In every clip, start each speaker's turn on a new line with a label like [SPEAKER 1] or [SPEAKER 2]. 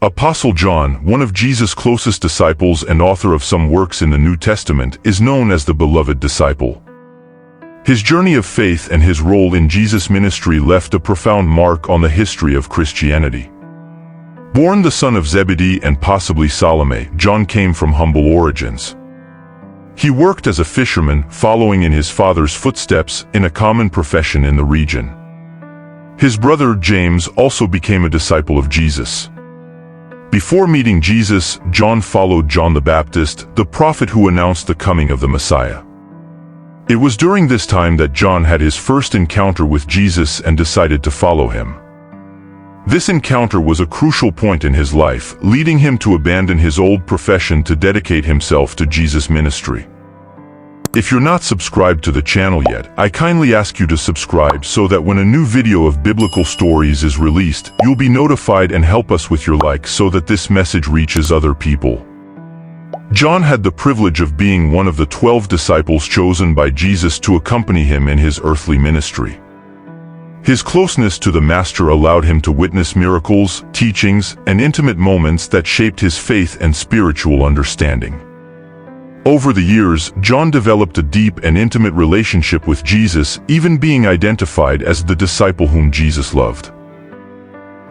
[SPEAKER 1] Apostle John, one of Jesus' closest disciples and author of some works in the New Testament, is known as the beloved disciple. His journey of faith and his role in Jesus' ministry left a profound mark on the history of Christianity. Born the son of Zebedee and possibly Salome, John came from humble origins. He worked as a fisherman, following in his father's footsteps in a common profession in the region. His brother James also became a disciple of Jesus. Before meeting Jesus, John followed John the Baptist, the prophet who announced the coming of the Messiah. It was during this time that John had his first encounter with Jesus and decided to follow him. This encounter was a crucial point in his life, leading him to abandon his old profession to dedicate himself to Jesus' ministry. If you're not subscribed to the channel yet, I kindly ask you to subscribe so that when a new video of biblical stories is released, you'll be notified, and help us with your like so that this message reaches other people. John had the privilege of being one of the 12 disciples chosen by Jesus to accompany him in his earthly ministry. His closeness to the Master allowed him to witness miracles, teachings, and intimate moments that shaped his faith and spiritual understanding. Over the years, John developed a deep and intimate relationship with Jesus, even being identified as the disciple whom Jesus loved.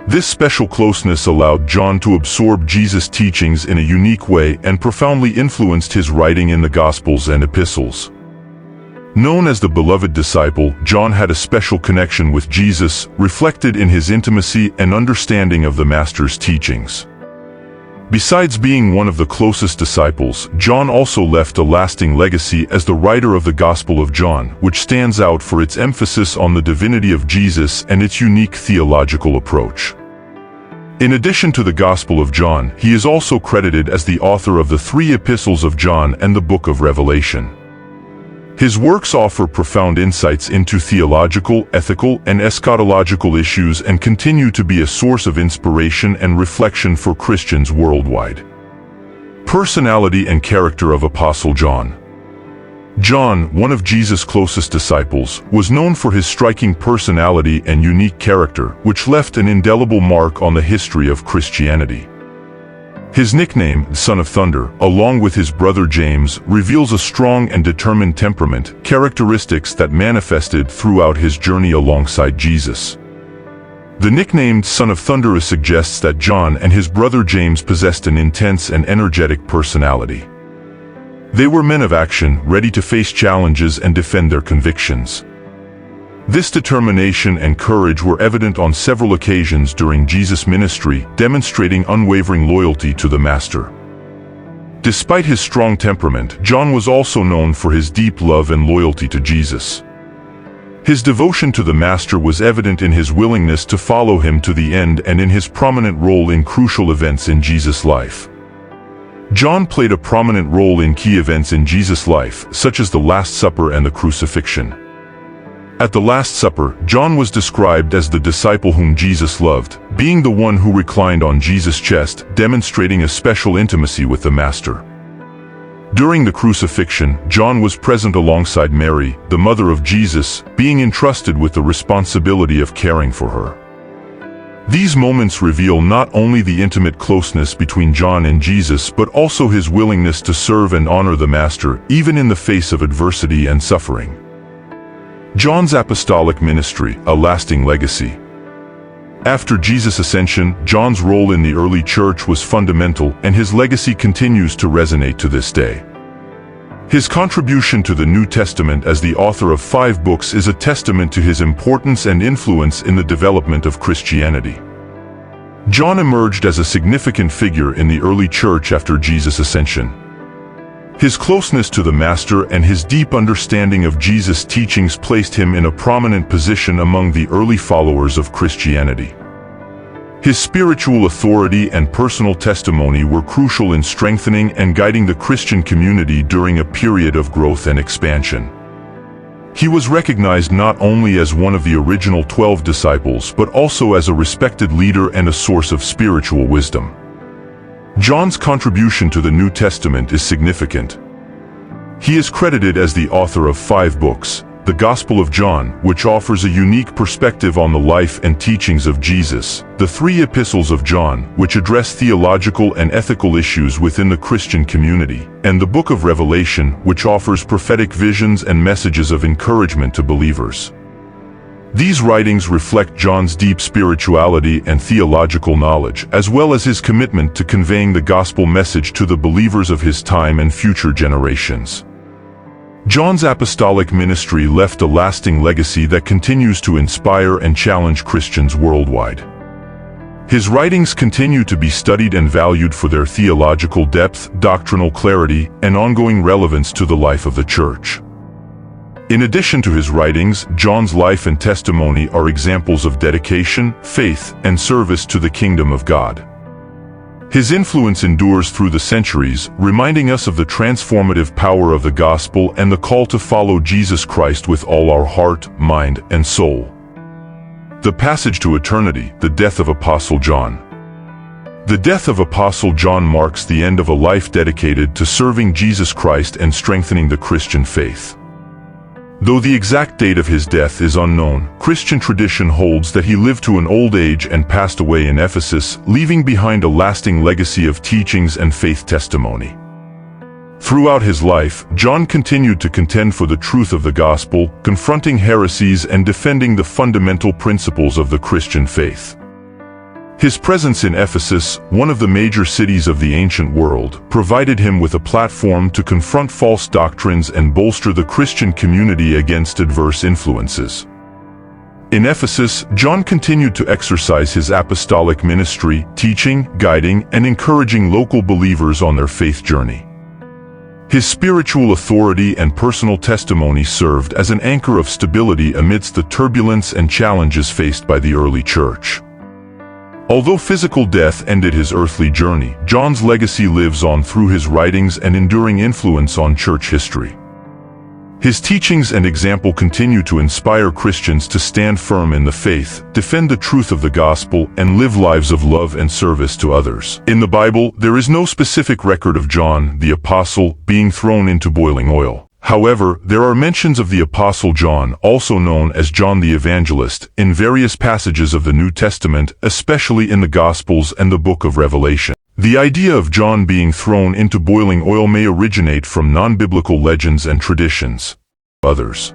[SPEAKER 1] This special closeness allowed John to absorb Jesus' teachings in a unique way and profoundly influenced his writing in the Gospels and epistles. Known as the beloved disciple, John had a special connection with Jesus, reflected in his intimacy and understanding of the Master's teachings. Besides being one of the closest disciples, John also left a lasting legacy as the writer of the Gospel of John, which stands out for its emphasis on the divinity of Jesus and its unique theological approach. In addition to the Gospel of John, he is also credited as the author of the 3 epistles of John and the book of Revelation. His works offer profound insights into theological, ethical, and eschatological issues and continue to be a source of inspiration and reflection for Christians worldwide. Personality and character of Apostle John. John, one of Jesus' closest disciples, was known for his striking personality and unique character, which left an indelible mark on the history of Christianity. His nickname, Son of Thunder, along with his brother James, reveals a strong and determined temperament, characteristics that manifested throughout his journey alongside Jesus. The nickname Son of Thunder suggests that John and his brother James possessed an intense and energetic personality. They were men of action, ready to face challenges and defend their convictions. This determination and courage were evident on several occasions during Jesus' ministry, demonstrating unwavering loyalty to the Master. Despite his strong temperament, John was also known for his deep love and loyalty to Jesus. His devotion to the Master was evident in his willingness to follow him to the end and in his prominent role in crucial events in Jesus' life. John played a prominent role in key events in Jesus' life, such as the Last Supper and the crucifixion. At the Last Supper, John was described as the disciple whom Jesus loved, being the one who reclined on Jesus' chest, demonstrating a special intimacy with the Master. During the crucifixion, John was present alongside Mary, the mother of Jesus, being entrusted with the responsibility of caring for her. These moments reveal not only the intimate closeness between John and Jesus but also his willingness to serve and honor the Master, even in the face of adversity and suffering. John's apostolic ministry, a lasting legacy. After Jesus' ascension, John's role in the early church was fundamental, and his legacy continues to resonate to this day. His contribution to the New Testament as the author of 5 books is a testament to his importance and influence in the development of Christianity. John emerged as a significant figure in the early church after Jesus' ascension. His closeness to the Master and his deep understanding of Jesus' teachings placed him in a prominent position among the early followers of Christianity. His spiritual authority and personal testimony were crucial in strengthening and guiding the Christian community during a period of growth and expansion. He was recognized not only as one of the original 12 disciples but also as a respected leader and a source of spiritual wisdom. John's contribution to the New Testament is significant. He is credited as the author of 5 books, the Gospel of John, which offers a unique perspective on the life and teachings of Jesus, the 3 epistles of John, which address theological and ethical issues within the Christian community, and the book of Revelation, which offers prophetic visions and messages of encouragement to believers. These writings reflect John's deep spirituality and theological knowledge, as well as his commitment to conveying the gospel message to the believers of his time and future generations. John's apostolic ministry left a lasting legacy that continues to inspire and challenge Christians worldwide. His writings continue to be studied and valued for their theological depth, doctrinal clarity, and ongoing relevance to the life of the Church. In addition to his writings, John's life and testimony are examples of dedication, faith, and service to the kingdom of God. His influence endures through the centuries, reminding us of the transformative power of the gospel and the call to follow Jesus Christ with all our heart, mind, and soul. The passage to eternity, the death of Apostle John. The death of Apostle John marks the end of a life dedicated to serving Jesus Christ and strengthening the Christian faith. Though the exact date of his death is unknown, Christian tradition holds that he lived to an old age and passed away in Ephesus, leaving behind a lasting legacy of teachings and faith testimony. Throughout his life, John continued to contend for the truth of the gospel, confronting heresies and defending the fundamental principles of the Christian faith. His presence in Ephesus, one of the major cities of the ancient world, provided him with a platform to confront false doctrines and bolster the Christian community against adverse influences. In Ephesus, John continued to exercise his apostolic ministry, teaching, guiding, and encouraging local believers on their faith journey. His spiritual authority and personal testimony served as an anchor of stability amidst the turbulence and challenges faced by the early church. Although physical death ended his earthly journey, John's legacy lives on through his writings and enduring influence on church history. His teachings and example continue to inspire Christians to stand firm in the faith, defend the truth of the gospel, and live lives of love and service to others. In the Bible, there is no specific record of John, the apostle, being thrown into boiling oil. However, there are mentions of the Apostle John, also known as John the Evangelist, in various passages of the New Testament, especially in the Gospels and the book of Revelation. The idea of John being thrown into boiling oil may originate from non-biblical legends and traditions. Others.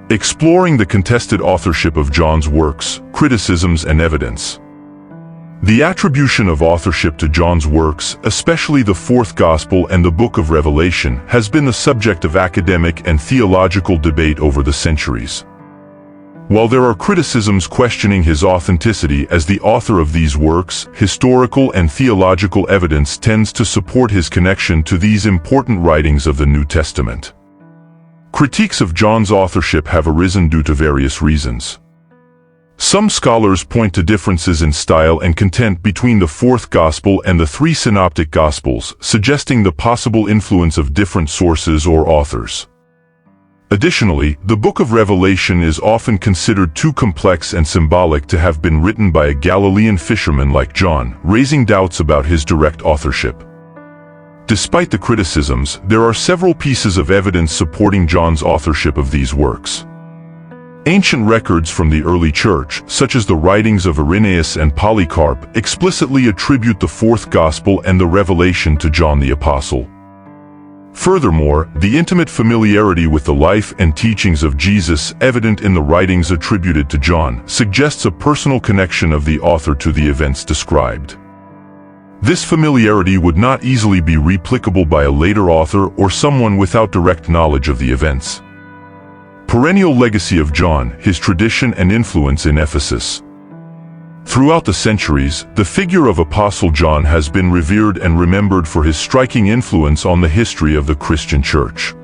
[SPEAKER 1] Exploring the contested authorship of John's works, criticisms and evidence. The attribution of authorship to John's works, especially the Fourth Gospel and the Book of Revelation, has been the subject of academic and theological debate over the centuries. While there are criticisms questioning his authenticity as the author of these works, historical and theological evidence tends to support his connection to these important writings of the New Testament. Critiques of John's authorship have arisen due to various reasons. Some scholars point to differences in style and content between the Fourth Gospel and the 3 Synoptic Gospels, suggesting the possible influence of different sources or authors. Additionally, the Book of Revelation is often considered too complex and symbolic to have been written by a Galilean fisherman like John, raising doubts about his direct authorship. Despite the criticisms, there are several pieces of evidence supporting John's authorship of these works. Ancient records from the early church, such as the writings of Irenaeus and Polycarp, explicitly attribute the Fourth Gospel and the Revelation to John the Apostle. Furthermore, the intimate familiarity with the life and teachings of Jesus, evident in the writings attributed to John, suggests a personal connection of the author to the events described. This familiarity would not easily be replicable by a later author or someone without direct knowledge of the events. Perennial legacy of John, his tradition and influence in Ephesus. Throughout the centuries, the figure of Apostle John has been revered and remembered for his striking influence on the history of the Christian Church.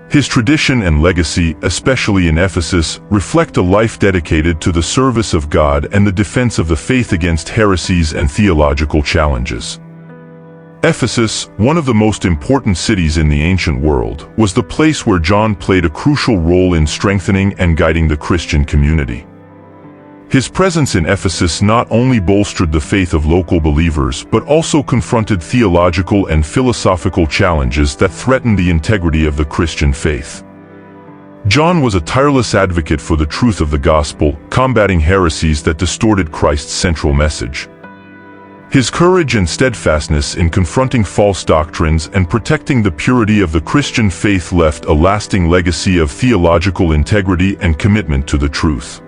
[SPEAKER 1] His tradition and legacy, especially in Ephesus, reflect a life dedicated to the service of God and the defense of the faith against heresies and theological challenges. Ephesus, one of the most important cities in the ancient world, was the place where John played a crucial role in strengthening and guiding the Christian community. His presence in Ephesus not only bolstered the faith of local believers but also confronted theological and philosophical challenges that threatened the integrity of the Christian faith. John was a tireless advocate for the truth of the gospel, combating heresies that distorted Christ's central message. His courage and steadfastness in confronting false doctrines and protecting the purity of the Christian faith left a lasting legacy of theological integrity and commitment to the truth.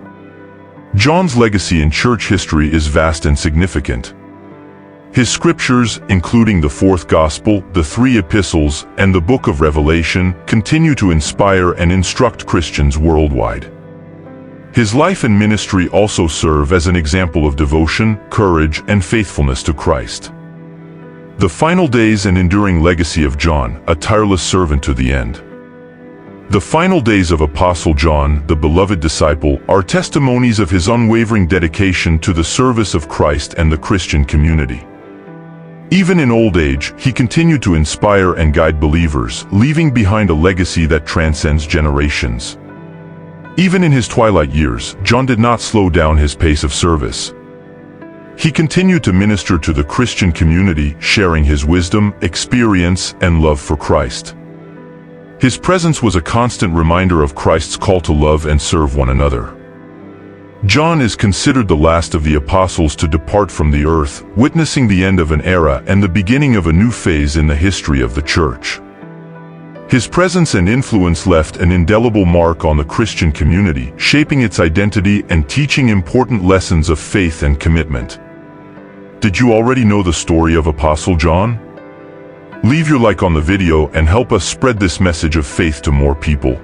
[SPEAKER 1] John's legacy in church history is vast and significant. His scriptures, including the fourth gospel, the three epistles, and the book of Revelation, continue to inspire and instruct Christians worldwide. His life and ministry also serve as an example of devotion, courage, and faithfulness to Christ. The final days and enduring legacy of John, a tireless servant to the end. The final days of Apostle John, the beloved disciple, are testimonies of his unwavering dedication to the service of Christ and the Christian community. Even in old age, he continued to inspire and guide believers, leaving behind a legacy that transcends generations. Even in his twilight years, John did not slow down his pace of service. He continued to minister to the Christian community, sharing his wisdom, experience, and love for Christ. His presence was a constant reminder of Christ's call to love and serve one another. John is considered the last of the apostles to depart from the earth, witnessing the end of an era and the beginning of a new phase in the history of the church. His presence and influence left an indelible mark on the Christian community, shaping its identity and teaching important lessons of faith and commitment. Did you already know the story of Apostle John? Leave your like on the video and help us spread this message of faith to more people.